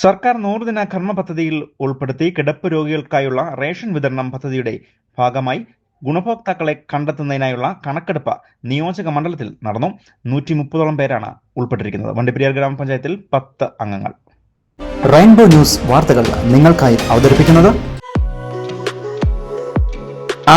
സർക്കാർ 100 ദിന കർമ്മ പദ്ധതിയിൽ ഉൾപ്പെടുത്തി കിടപ്പ് രോഗികൾക്കായുള്ള റേഷൻ വിതരണം പദ്ധതിയുടെ ഭാഗമായി ഗുണഭോക്താക്കളെ കണ്ടെത്തുന്നതിനായുള്ള കണക്കെടുപ്പ് നിയോജക മണ്ഡലത്തിൽ നടന്നു. 130ഓളം പേരാണ് ഉൾപ്പെട്ടിരിക്കുന്നത്. വണ്ടിപ്പെരിയാർ ഗ്രാമപഞ്ചായത്തിൽ 10 അംഗങ്ങൾ. റെയിൻബോ ന്യൂസ് വാർത്തകൾ നിങ്ങൾക്കായി അവതരിപ്പിക്കുന്നത്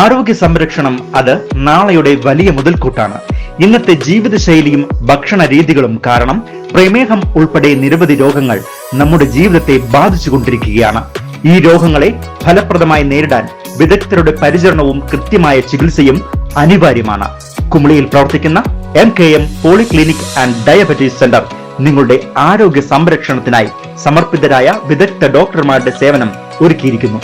ആരോഗ്യ സംരക്ഷണം അത് നാളെയുടെ വലിയ മുതൽക്കൂട്ടാണ്. ഇന്നത്തെ ജീവിതശൈലിയും ഭക്ഷണ രീതികളും കാരണം പ്രമേഹം ഉൾപ്പെടെ നിരവധി രോഗങ്ങൾ നമ്മുടെ ജീവിതത്തെ ബാധിച്ചുകൊണ്ടിരിക്കുകയാണ്. ഈ രോഗങ്ങളെ ഫലപ്രദമായി നേരിടാൻ വിദഗ്ധരുടെ പരിചരണവും കൃത്യമായ ചികിത്സയും അനിവാര്യമാണ്. കുമളിയിൽ പ്രവർത്തിക്കുന്ന MKM polyclinic and diabetes centre നിങ്ങളുടെ ആരോഗ്യ സംരക്ഷണത്തിനായി സമർപ്പിതരായ വിദഗ്ധ ഡോക്ടർമാരുടെ സേവനം ഒരുക്കിയിരിക്കുന്നു.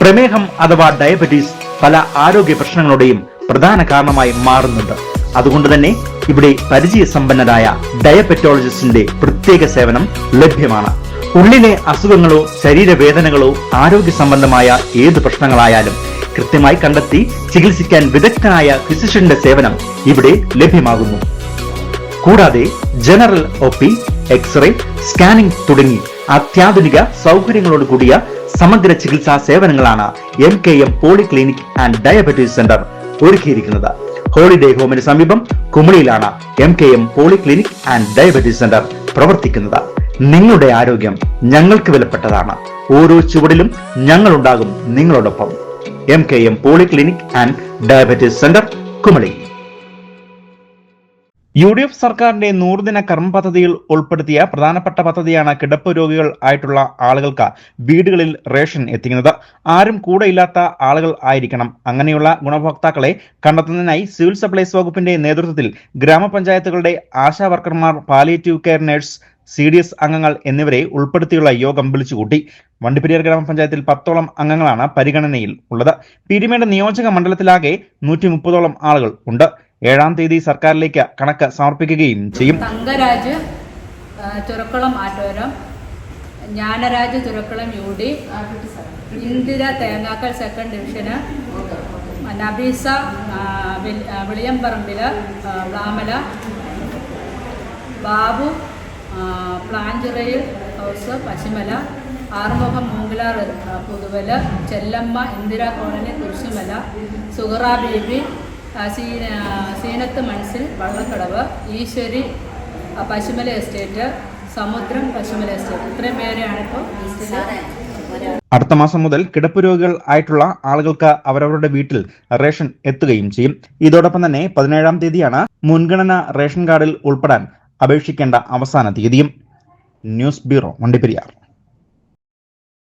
പ്രമേഹം അഥവാ ഡയബറ്റീസ് പല ആരോഗ്യ പ്രശ്നങ്ങളുടെയും പ്രധാന കാരണമായി മാറുന്നുണ്ട്. അതുകൊണ്ട് തന്നെ ഇവിടെ പരിചയസമ്പന്നരായ ഡയബറ്റോളജിസ്റ്റിന്റെ പ്രത്യേക സേവനം ലഭ്യമാണ്. ഉള്ളിലെ അസുഖങ്ങളോ ശരീരവേദനകളോ ആരോഗ്യ സംബന്ധമായ ഏത് പ്രശ്നങ്ങളായാലും കൃത്യമായി കണ്ടെത്തി ചികിത്സിക്കാൻ വിദഗ്ധനായ ഫിസിഷ്യന്റെ സേവനം ഇവിടെ ലഭ്യമാകുന്നു. കൂടാതെ ജനറൽ OP, എക്സ്റേ, സ്കാനിംഗ് തുടങ്ങി അത്യാധുനിക സൗകര്യങ്ങളോട് കൂടിയ സമഗ്ര ചികിത്സാ സേവനങ്ങളാണ് MKM polyclinic and diabetes centre ഒരുക്കിയിരിക്കുന്നത്. ഹോളിഡേ ഹോമിന് സമീപം കുമളിയിലാണ് MKM polyclinic and diabetes centre പ്രവർത്തിക്കുന്നത്. നിങ്ങളുടെ ആരോഗ്യം ഞങ്ങൾക്ക് വിലപ്പെട്ടതാണ്. ഓരോ ചുവടിലും ഞങ്ങളുണ്ടാകും നിങ്ങളോടൊപ്പം. MKM polyclinic and diabetes centre, Kumily. UDF സർക്കാരിന്റെ 100 ദിന കർമ്മ പദ്ധതിയിൽ ഉൾപ്പെടുത്തിയ പ്രധാനപ്പെട്ട പദ്ധതിയാണ് കിടപ്പ് രോഗികൾ ആയിട്ടുള്ള ആളുകൾക്ക് വീടുകളിൽ റേഷൻ എത്തിക്കുന്നത്. ആരും കൂടെയില്ലാത്ത ആളുകൾ ആയിരിക്കണം. അങ്ങനെയുള്ള ഗുണഭോക്താക്കളെ കണ്ടെത്തുന്നതിനായി സിവിൽ സപ്ലൈസ് വകുപ്പിന്റെ നേതൃത്വത്തിൽ ഗ്രാമപഞ്ചായത്തുകളുടെ ആശാ വർക്കർമാർ, പാലിയേറ്റീവ് കെയർ നഴ്സ്, CDS അംഗങ്ങൾ എന്നിവരെ ഉൾപ്പെടുത്തിയുള്ള യോഗം വിളിച്ചുകൂട്ടി. വണ്ടിപ്പെരിയാർ ഗ്രാമപഞ്ചായത്തിൽ 10ഓളം അംഗങ്ങളാണ് പരിഗണനയിൽ ഉള്ളത്. പീരുമേട് നിയോജക മണ്ഡലത്തിലാകെ 130ഓളം ആളുകൾ ഉണ്ട്. 7-ാം തീയതി സർക്കാരിലേക്ക് കണക്ക് സമർപ്പിക്കുകയും ചെയ്യും. തങ്കരാജ് തുറക്കുളം ആറ്റോരം, ജ്ഞാനരാജ് തുറക്കുളം UD, ഇന്ദിര തേങ്ങാക്കൽ സെക്കൻഡ് ഡിവിഷന്, നബീസ വിളിയംപറമ്പില് പ്ലാമല, ബാബു പ്ലാഞ്ചിറയിൽ ഹൗസ് പശുമല, ആറുമുഖം മൂങ്കിലാർ പുതുവല്, ചെല്ലമ്മ ഇന്ദിര കോളനി കുരിശുമല, സുഹറ ബീബി സീനത്ത് മനസ്സിൽ വള്ളക്കടവ്, ഈശ്വരി പശുമല എസ്റ്റേറ്റ്, സമുദ്രം പശുമല എസ്റ്റേറ്റ്. ഇത്രയും പേരെയാണ് ഇപ്പോൾ ലിസ്റ്റിൽ. അടുത്ത മാസം മുതൽ കിടപ്പ് രോഗികൾ ആയിട്ടുള്ള ആളുകൾക്ക് അവരവരുടെ വീട്ടിൽ റേഷൻ എത്തുകയും ചെയ്യും. ഇതോടൊപ്പം തന്നെ 17-ാം തീയതിയാണ് മുൻഗണന റേഷൻ കാർഡിൽ ഉൾപ്പെടാൻ അപേക്ഷിക്കേണ്ട അവസാന തീയതിയും. News bureau, Vandiperiyar.